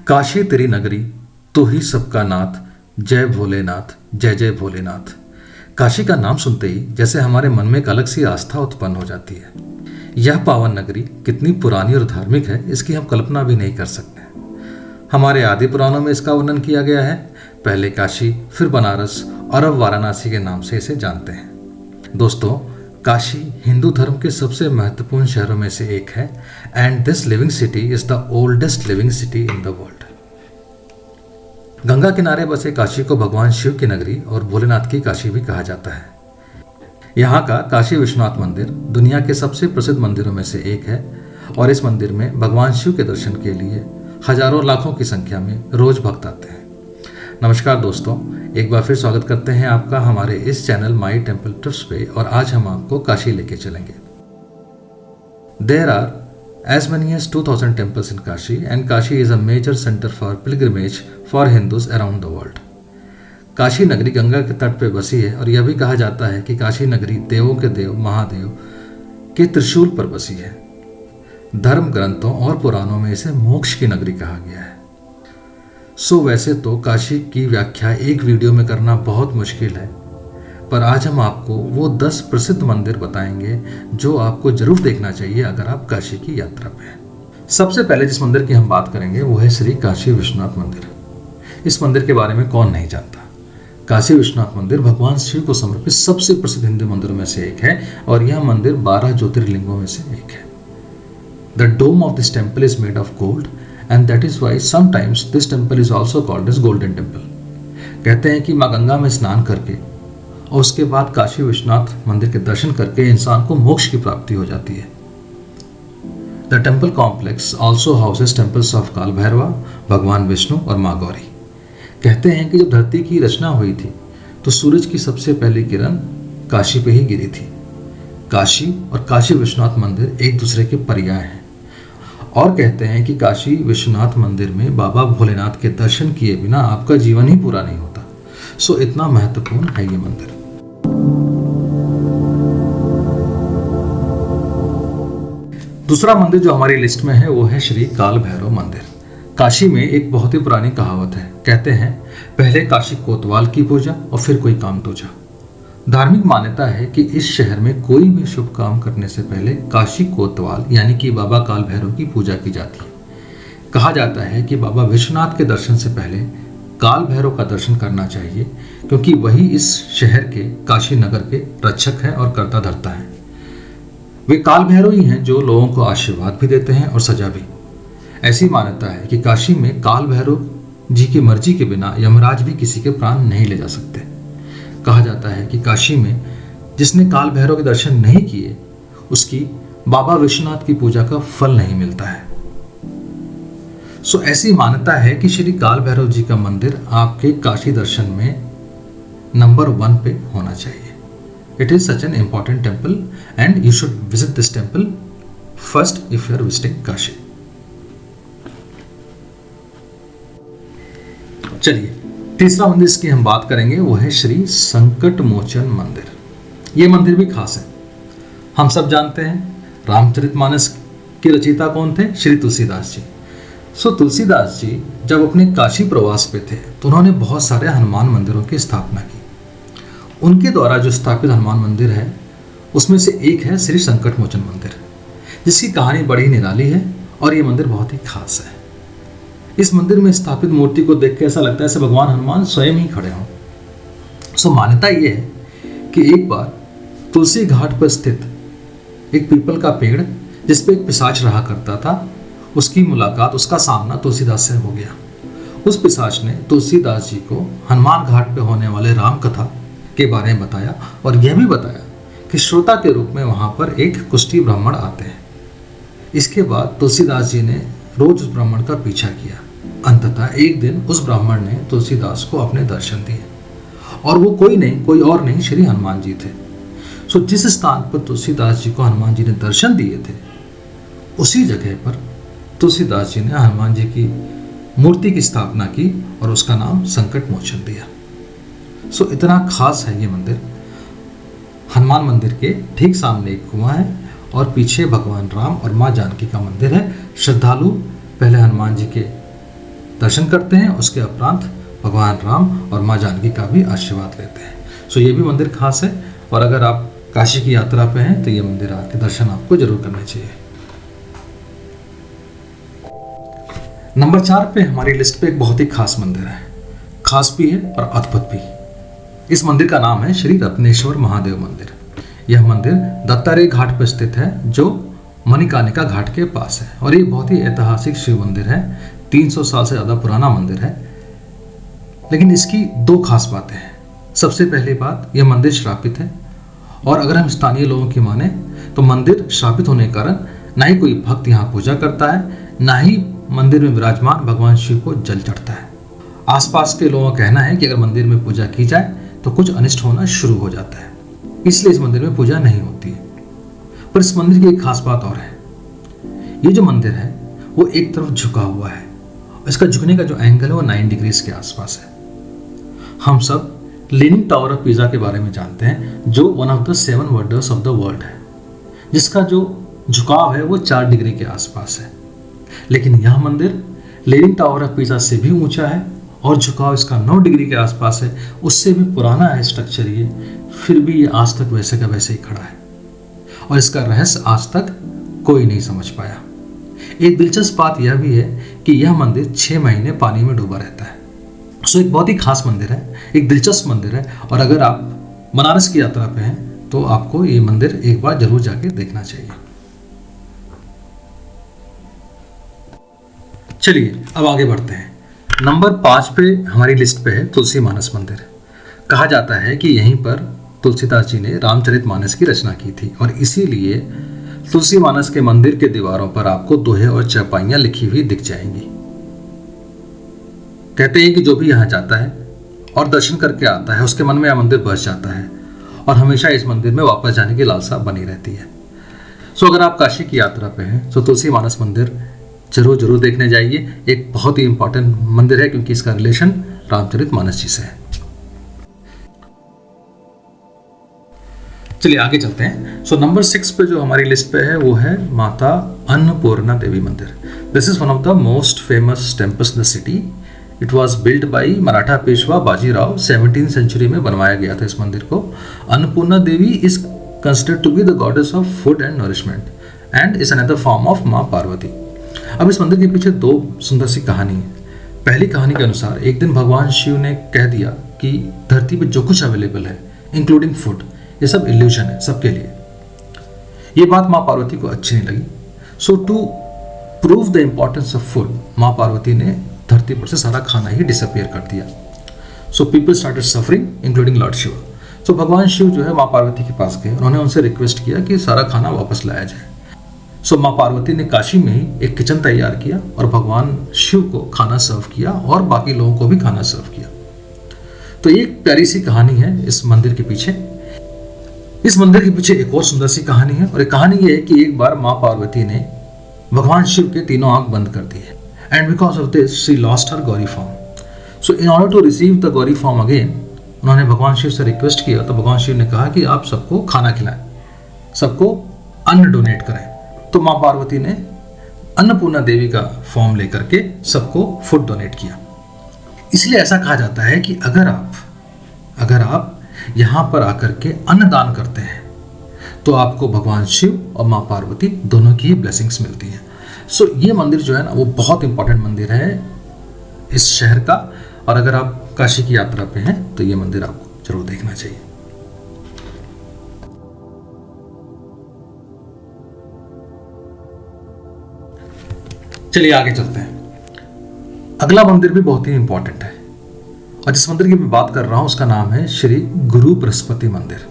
काशी तेरी नगरी, तू ही सबका नाथ, जय भोलेनाथ, जय जय भोलेनाथ। काशी का नाम सुनते ही जैसे हमारे मन में एक अलग सी आस्था उत्पन्न हो जाती है। यह पावन नगरी कितनी पुरानी और धार्मिक है, इसकी हम कल्पना भी नहीं कर सकते। हमारे आदि पुराणों में इसका वर्णन किया गया है। पहले काशी, फिर बनारस और अब वाराणसी के नाम से इसे जानते हैं। दोस्तों, काशी हिंदू धर्म के सबसे महत्वपूर्ण शहरों में से एक है and this living city is the oldest living city in the world. Ganga किनारे बसे काशी को भगवान शिव की नगरी और भोलेनाथ की काशी भी कहा जाता है। यहाँ का काशी विश्वनाथ मंदिर दुनिया के सबसे प्रसिद्ध मंदिरों में से एक है और इस मंदिर में भगवान शिव के दर्शन के लिए हजारों लाखों की संख्या में रोज भक्त आते हैं। नमस्कार दोस्तों, एक बार फिर स्वागत करते हैं आपका हमारे इस चैनल माई टेम्पल ट्रिप्स पे और आज हम आपको काशी लेके चलेंगे। There are as many as 2000 temples in Kashi and Kashi is a major centre for pilgrimage for Hindus around the world. Kashi नगरी गंगा के तट पर बसी है और यह भी कहा जाता है कि काशी नगरी देवों के देव महादेव के त्रिशूल पर बसी है। धर्म ग्रंथों और पुराणों में इसे मोक्ष की नगरी कहा गया है। वैसे तो काशी की व्याख्या एक वीडियो में करना बहुत मुश्किल है, पर आज हम आपको वो 10 प्रसिद्ध मंदिर बताएंगे जो आपको जरूर देखना चाहिए अगर आप काशी की यात्रा पे हैं। सबसे पहले जिस मंदिर की हम बात करेंगे वो है श्री काशी विश्वनाथ मंदिर। इस मंदिर के बारे में कौन नहीं जानता। काशी विश्वनाथ मंदिर भगवान शिव को समर्पित सबसे प्रसिद्ध हिंदू मंदिरों में से एक है और यह मंदिर 12 ज्योतिर्लिंगों में से एक है। The dome of this temple is made of gold and that is why sometimes this temple is also called as golden temple। कहते हैं कि माँ गंगा में स्नान करके और उसके बाद काशी विश्वनाथ मंदिर के दर्शन करके इंसान को मोक्ष की प्राप्ति हो जाती है। The temple complex also houses temples of काल भैरवा, भगवान विष्णु और माँ गौरी। कहते हैं कि जब धरती की रचना हुई थी तो सूरज की सबसे पहली किरण काशी पे ही गिरी थी। काशी और काशी विश्वनाथ मंदिर एक दूसरे के पर्याय हैं और कहते हैं कि काशी विश्वनाथ मंदिर में बाबा भोलेनाथ के दर्शन किए बिना आपका जीवन ही पूरा नहीं होता। इतना महत्वपूर्ण है ये मंदिर। दूसरा मंदिर जो हमारी लिस्ट में है वो है श्री काल भैरव मंदिर। काशी में एक बहुत ही पुरानी कहावत है। कहते हैं पहले काशी कोतवाल की पूजा और फिर कोई काम दूजा। धार्मिक मान्यता है कि इस शहर में कोई भी शुभ काम करने से पहले काशी कोतवाल यानी कि बाबा काल भैरव की पूजा की जाती है। कहा जाता है कि बाबा विश्वनाथ के दर्शन से पहले काल भैरव का दर्शन करना चाहिए क्योंकि वही इस शहर के काशी नगर के रक्षक हैं और कर्ता धर्ता हैं। वे काल भैरव ही हैं जो लोगों को आशीर्वाद भी देते हैं और सजा भी। ऐसी मान्यता है कि काशी में काल भैरव जी की मर्जी के बिना यमराज भी किसी के प्राण नहीं ले जा सकते। कहा जाता है कि काशी में जिसने काल भैरव के दर्शन नहीं किए उसकी बाबा विश्वनाथ की पूजा का फल नहीं मिलता है। ऐसी मान्यता है कि श्री काल भैरव जी का मंदिर आपके काशी दर्शन में नंबर 1 पे होना चाहिए। It is such an important temple and you should visit this temple first if you are visiting Kashi. चलिए, तीसरा मंदिर जिसकी हम बात करेंगे वो है श्री संकट मोचन मंदिर। ये मंदिर भी खास है। हम सब जानते हैं रामचरितमानस के रचयिता कौन थे? श्री तुलसीदास जी। तुलसीदास जी जब अपने काशी प्रवास पे थे तो उन्होंने बहुत सारे हनुमान मंदिरों की स्थापना की। उनके द्वारा जो स्थापित हनुमान मंदिर है उसमें से एक है श्री संकट मोचन मंदिर, जिसकी कहानी बड़ी निराली है और ये मंदिर बहुत ही खास है। इस मंदिर में स्थापित मूर्ति को देख के ऐसा लगता है जैसे भगवान हनुमान स्वयं ही खड़े हों। मान्यता ये है कि एक बार तुलसी घाट पर स्थित एक पीपल का पेड़ जिस पे एक पिशाच रहा करता था, उसकी मुलाकात, उसका सामना तुलसीदास से हो गया। उस पिशाच ने तुलसीदास जी को हनुमान घाट पे होने वाले राम कथा के बारे में बताया और यह भी बताया कि श्रोता के रूप में वहाँ पर एक कुष्ठी ब्राह्मण आते हैं। इसके बाद तुलसीदास जी ने रोज उस ब्राह्मण का पीछा किया। अंततः एक दिन उस ब्राह्मण ने तुलसीदास को अपने दर्शन दिए और वो कोई और नहीं श्री हनुमान जी थे। जिस स्थान पर तुलसीदास जी को हनुमान जी ने दर्शन दिए थे उसी जगह पर तुलसीदास जी ने हनुमान जी की मूर्ति की स्थापना की और उसका नाम संकट मोचन दिया। इतना खास है ये मंदिर। हनुमान मंदिर के ठीक सामने एक कुआं है और पीछे भगवान राम और माँ जानकी का मंदिर है। श्रद्धालु पहले हनुमान जी के दर्शन करते हैं, उसके उपरांत भगवान राम और माँ जानकी का भी आशीर्वाद लेते हैं। सो ये भी मंदिर खास है, और अगर आप काशी की यात्रा पे हैं तो ये मंदिर आके दर्शन आपको जरूर करने चाहिए। नंबर 4 पे हमारी लिस्ट पे एक बहुत ही खास मंदिर है, खास भी है और अद्भुत भी। इस मंदिर का नाम है श्री रत्नेश्वर महादेव मंदिर। यह मंदिर दत्तात्रेय घाट पर स्थित है, जो मणिकर्णिका घाट के पास है, और ये बहुत ही ऐतिहासिक शिव मंदिर है। 300 साल से ज़्यादा पुराना मंदिर है, लेकिन इसकी 2 खास बातें हैं। सबसे पहली बात, यह मंदिर श्रापित है, और अगर हम स्थानीय लोगों की माने तो मंदिर श्रापित होने के कारण ना ही कोई भक्त यहाँ पूजा करता है, ना ही मंदिर में विराजमान भगवान शिव को जल चढ़ता है। आसपास के लोगों का कहना है कि अगर मंदिर में पूजा की जाए तो कुछ अनिष्ट होना शुरू हो जाता है, इसलिए इस मंदिर में पूजा नहीं होती है। पर इस मंदिर की एक खास बात और है, ये जो मंदिर है वो एक तरफ झुका हुआ है। इसका झुकने का जो एंगल है वो 9 डिग्रीज के आसपास है। हम सब लीनिंग टावर ऑफ पीज़ा के बारे में जानते हैं, जो one of the 7 wonders of the world है, जिसका जो झुकाव है वो 4 डिग्री के आसपास है। लेकिन यह मंदिर लीनिंग टावर ऑफ पीज़ा से भी ऊंचा है, और झुकाव इसका 9 डिग्री के आसपास है। उससे भी पुराना है स्ट्रक्चर ये, फिर भी ये आज तक वैसे का वैसे ही खड़ा है, और इसका रहस्य आज तक कोई नहीं समझ पाया। एक दिलचस्प बात यह भी है कि यह मंदिर 6 महीने पानी में डूबा रहता है। सो एक बहुत ही खास मंदिर है, एक दिलचस्प मंदिर है, और अगर आप बनारस की यात्रा पे हैं तो आपको ये मंदिर एक बार जरूर जाके देखना चाहिए। चलिए अब आगे बढ़ते हैं। नंबर 5 पे हमारी लिस्ट पे है तुलसी मानस मंदिर। कहा जाता है कि यहीं पर तुलसीदास जी ने रामचरितमानस की रचना की थी, और इसीलिए तुलसी मानस के मंदिर के दीवारों पर आपको दोहे और चौपाइयाँ लिखी हुई दिख जाएंगी। कहते हैं कि जो भी यहाँ जाता है और दर्शन करके आता है, उसके मन में यह मंदिर बस जाता है, और हमेशा इस मंदिर में वापस जाने की लालसा बनी रहती है। सो अगर आप काशी की यात्रा पे हैं तो तुलसी मानस मंदिर जरूर देखने जाइए। एक बहुत ही इंपॉर्टेंट मंदिर है, क्योंकि इसका रिलेशन रामचरितमानस जी से है। चलिए आगे चलते हैं। सो नंबर 6 पे जो हमारी लिस्ट पे है वो है माता अन्नपूर्णा देवी मंदिर। This is one of the most famous temples in the city. It was build by Maratha Peshwa Bajirao. 17th century में बनवाया गया था इस मंदिर को। Annapurna Devi is considered to be the goddess of food and nourishment and is another form of माँ पार्वती। अब इस मंदिर के पीछे 2 सुंदर सी कहानी है। पहली कहानी के अनुसार एक दिन भगवान शिव ने कह दिया कि धरती पर जो कुछ अवेलेबल है इंक्लूडिंग फूड, ये सब इल्यूजन है सबके लिए। ये बात माँ पार्वती को अच्छी नहीं लगी। So to prove the importance of food, माँ पार्वती ने धरती पर से सारा खाना ही डिसअपियर कर दिया। So people started suffering including lord Shiva. So भगवान शिव जो है माँ पार्वती के पास गए, उन्होंने उनसे रिक्वेस्ट किया कि सारा खाना वापस लाया जाए। सो माँ पार्वती ने काशी में ही एक किचन तैयार किया और भगवान शिव को खाना सर्व किया और बाकी लोगों को भी खाना सर्व किया। तो ये एक प्यारी सी कहानी है इस मंदिर के पीछे। इस मंदिर के पीछे एक और सुंदर सी कहानी है, और एक कहानी ये है कि एक बार माँ पार्वती ने भगवान शिव के तीनों आंख बंद कर दी है, and because of this she lost her Gauri form. So in order to receive the Gauri form again, उन्होंने भगवान शिव से रिक्वेस्ट किया, तो भगवान शिव ने कहा कि आप सबको खाना खिलाएं, सबको अन्न डोनेट करें। तो माँ पार्वती ने अन्नपूर्णा देवी का फॉर्म लेकर के सबको फूड डोनेट किया। इसलिए ऐसा कहा जाता है कि अगर आप यहाँ पर आकर के अन्नदान करते हैं तो आपको भगवान शिव और माँ पार्वती दोनों की ही ब्लेसिंग्स मिलती हैं। सो ये मंदिर जो है ना वो बहुत इंपॉर्टेंट मंदिर है इस शहर का, और अगर आप काशी की यात्रा पे हैं तो ये मंदिर आपको जरूर देखना चाहिए। चलिए आगे चलते हैं। अगला मंदिर भी बहुत ही इंपॉर्टेंट है, और जिस मंदिर की मैं बात कर रहा हूं उसका नाम है श्री गुरु बृहस्पति मंदिर।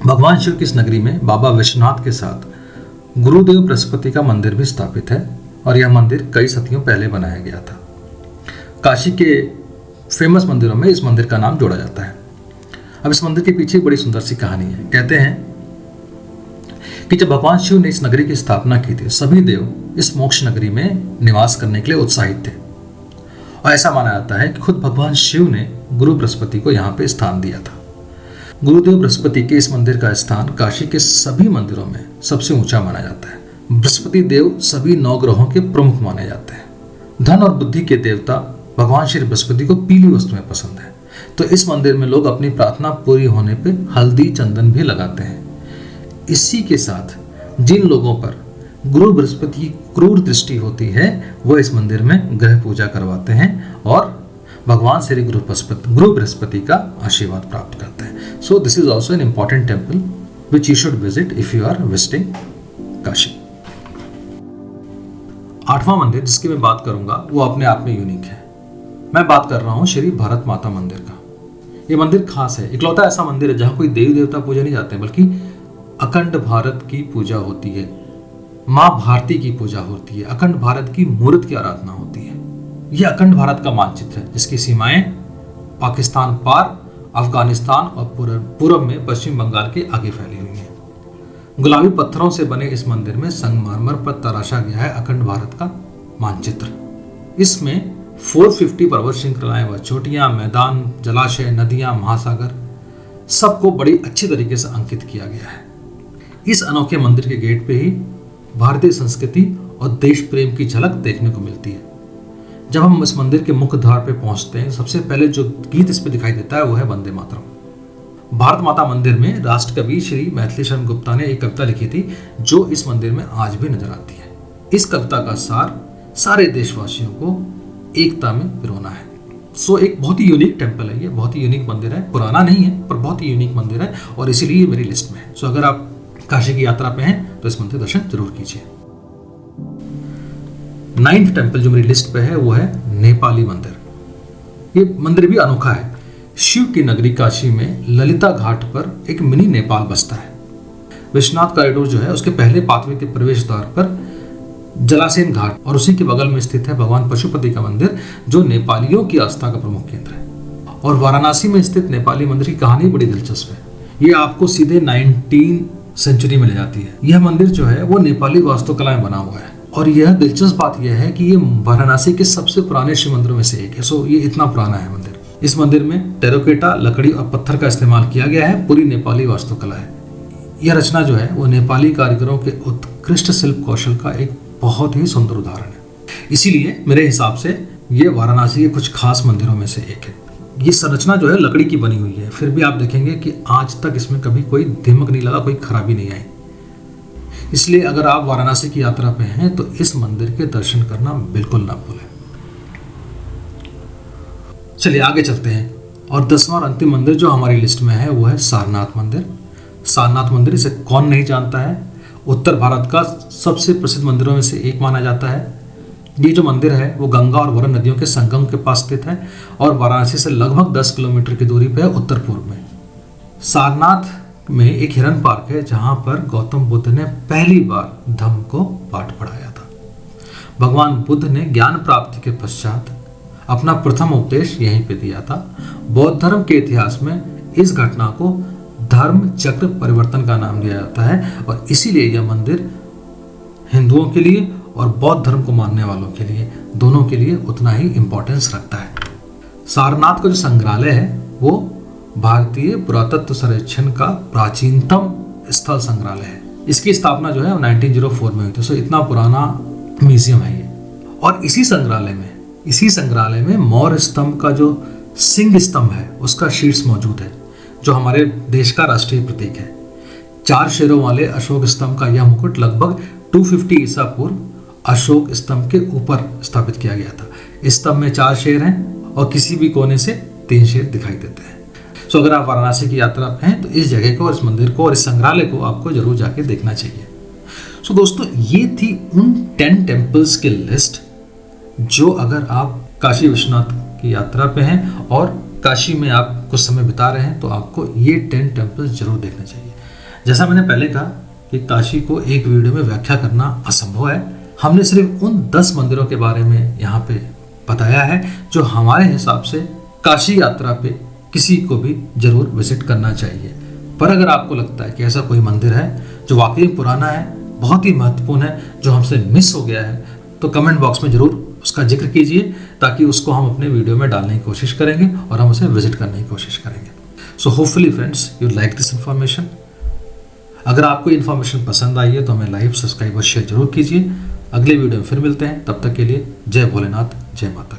भगवान शिव की इस नगरी में बाबा विश्वनाथ के साथ गुरुदेव बृहस्पति का मंदिर भी स्थापित है, और यह मंदिर कई सदियों पहले बनाया गया था। काशी के फेमस मंदिरों में इस मंदिर का नाम जोड़ा जाता है। अब इस मंदिर के पीछे बड़ी सुंदर सी कहानी है। कहते हैं कि जब भगवान शिव ने इस नगरी की स्थापना की थी, सभी देव इस मोक्ष नगरी में निवास करने के लिए उत्साहित थे, और ऐसा माना जाता है कि खुद भगवान शिव ने गुरु बृहस्पति को यहाँ पे स्थान दिया था। गुरुदेव बृहस्पति के इस मंदिर का स्थान काशी के सभी मंदिरों में सबसे ऊंचा माना जाता है। बृहस्पति देव सभी 9 ग्रहों के प्रमुख माने जाते हैं, धन और बुद्धि के देवता भगवान श्री बृहस्पति को पीली वस्तुएं पसंद है, तो इस मंदिर में लोग अपनी प्रार्थना पूरी होने पे हल्दी चंदन भी लगाते हैं। इसी के साथ जिन लोगों पर गुरु बृहस्पति की क्रूर दृष्टि होती है वो इस मंदिर में ग्रह पूजा करवाते हैं और भगवान श्री गुरु बृहस्पति का आशीर्वाद प्राप्त करते हैं। So this is also an important temple which you should visit if you are visiting Kashi. 8वां मंदिर जिसकी मैं बात करूंगा वो अपने आप में यूनिक है। मैं बात कर रहा हूँ श्री भारत माता मंदिर का। ये मंदिर खास है, इकलौता ऐसा मंदिर है जहाँ कोई देवी देवता पूजा नहीं जाते बल्कि अखंड भारत की पूजा होती है, माँ भारती की पूजा होती है, अखंड भारत की मूर्त की आराधना होती है। यह अखंड भारत का मानचित्र है जिसकी सीमाएं पाकिस्तान पार, अफगानिस्तान और पूर्व में पश्चिम बंगाल के आगे फैली हुई हैं। गुलाबी पत्थरों से बने इस मंदिर में संगमरमर पर तराशा गया है अखंड भारत का मानचित्र। इसमें 450 पर्वत श्रृंखलाएं व चोटियां, मैदान, जलाशय, नदियां, महासागर सबको बड़ी अच्छी तरीके से अंकित किया गया है। इस अनोखे मंदिर के गेट पे ही भारतीय संस्कृति और देश प्रेम की झलक देखने को मिलती है। जब हम इस मंदिर के मुख्य द्वार पे पहुंचते हैं, सबसे पहले जो गीत इस पे दिखाई देता है वो है वंदे मातरम। भारत माता मंदिर में राष्ट्रकवि श्री मैथिली शरण गुप्ता ने एक कविता लिखी थी जो इस मंदिर में आज भी नजर आती है। इस कविता का सार सारे देशवासियों को एकता में पिरोना है। सो एक बहुत ही यूनिक टेम्पल है, ये बहुत ही यूनिक मंदिर है, पुराना नहीं है पर बहुत ही यूनिक मंदिर है और इसीलिए मेरी लिस्ट में है। सो अगर आप काशी की यात्रा पे हैं तो इस मंदिर दर्शन जरूर कीजिए। 9th टेम्पल जो मेरी लिस्ट पे है वो है नेपाली मंदिर। ये मंदिर भी अनोखा है। शिव की नगरी काशी में ललिता घाट पर एक मिनी नेपाल बसता है। विश्वनाथ कॉरिडोर जो है उसके पहले पाथवे के प्रवेश द्वार पर जलासेन घाट और उसी के बगल में स्थित है भगवान पशुपति का मंदिर जो नेपालियों की आस्था का प्रमुख केंद्र है। और वाराणसी में स्थित नेपाली मंदिर की कहानी बड़ी दिलचस्प है। ये आपको सीधे 19वीं सेंचुरी में ले जाती है। यह मंदिर जो है वो नेपाली वास्तुकला में बना हुआ है और यह दिलचस्प बात यह है कि ये वाराणसी के सबसे पुराने शिव मंदिरों में से एक है। सो ये इतना पुराना है मंदिर। इस मंदिर में टेराकोटा, लकड़ी और पत्थर का इस्तेमाल किया गया है। पूरी नेपाली वास्तुकला है। यह रचना जो है वो नेपाली कारीगरों के उत्कृष्ट शिल्प कौशल का एक बहुत ही सुंदर उदाहरण है। इसीलिए मेरे हिसाब से ये वाराणसी के कुछ खास मंदिरों में से एक है। ये संरचना जो है लकड़ी की बनी हुई है, फिर भी आप देखेंगे कि आज तक इसमें कभी कोई दीमक नहीं लगा, कोई खराबी नहीं आई। इसलिए अगर आप वाराणसी की यात्रा पे हैं तो इस मंदिर के दर्शन करना बिल्कुल ना भूलें। चलिए आगे चलते हैं और 10वां और अंतिम मंदिर जो हमारी लिस्ट में है वो है सारनाथ मंदिर। सारनाथ मंदिर इसे कौन नहीं जानता है, उत्तर भारत का सबसे प्रसिद्ध मंदिरों में से एक माना जाता है। ये जो मंदिर है वो गंगा और वरुण नदियों के संगम के पास स्थित है और वाराणसी से लगभग 10 किलोमीटर की दूरी पर है उत्तर पूर्व में। सारनाथ में एक हिरन पार्क है जहां पर गौतम बुद्ध ने पहली बार धम्म को पाठ पढ़ाया था। भगवान बुद्ध ने ज्ञान प्राप्ति के पश्चात अपना प्रथम उपदेश यहीं पे दिया था। बौद्ध धर्म के इतिहास में इस घटना को धर्म चक्र परिवर्तन का नाम दिया जाता है और इसीलिए यह मंदिर हिंदुओं के लिए और बौद्ध धर्म को मानने वालों के लिए दोनों के लिए उतना ही इम्पोर्टेंस रखता है। सारनाथ का जो संग्रहालय है वो भारतीय पुरातत्व सर्वेक्षण का प्राचीनतम स्थल संग्रहालय है। इसकी स्थापना जो है 1904 में हुई थी। सो इतना पुराना म्यूजियम है ये। और इसी संग्रहालय में मौर्य स्तंभ का जो सिंह स्तंभ है उसका शीर्ष मौजूद है जो हमारे देश का राष्ट्रीय प्रतीक है। 4 शेरों वाले अशोक स्तंभ का यह मुकुट लगभग 250 ईसा पूर्व अशोक स्तंभ के ऊपर स्थापित किया गया था। इस स्तंभ में 4 शेर हैं और किसी भी कोने से 3 शेर दिखाई देते हैं। सो अगर आप वाराणसी की यात्रा पे हैं तो इस जगह को और इस मंदिर को और इस संग्रहालय को आपको जरूर जाके देखना चाहिए। सो दोस्तों ये थी उन 10 टेम्पल्स की लिस्ट जो अगर आप काशी विश्वनाथ की यात्रा पे हैं और काशी में आप कुछ समय बिता रहे हैं तो आपको ये 10 टेम्पल्स जरूर देखना चाहिए। जैसा मैंने पहले कहा कि काशी को एक वीडियो में व्याख्या करना असंभव है। हमने सिर्फ उन 10 मंदिरों के बारे में यहाँ पे बताया है जो हमारे हिसाब से काशी यात्रा पे किसी को भी जरूर विजिट करना चाहिए। पर अगर आपको लगता है कि ऐसा कोई मंदिर है जो वाकई पुराना है, बहुत ही महत्वपूर्ण है, जो हमसे मिस हो गया है, तो कमेंट बॉक्स में जरूर उसका जिक्र कीजिए ताकि उसको हम अपने वीडियो में डालने की कोशिश करेंगे और हम उसे विजिट करने की कोशिश करेंगे। So hopefully friends you like this information. अगर आपको इन्फॉर्मेशन पसंद आई है तो हमें लाइक, सब्सक्राइब और शेयर जरूर कीजिए। अगले वीडियो में फिर मिलते हैं, तब तक के लिए जय भोलेनाथ, जय माता।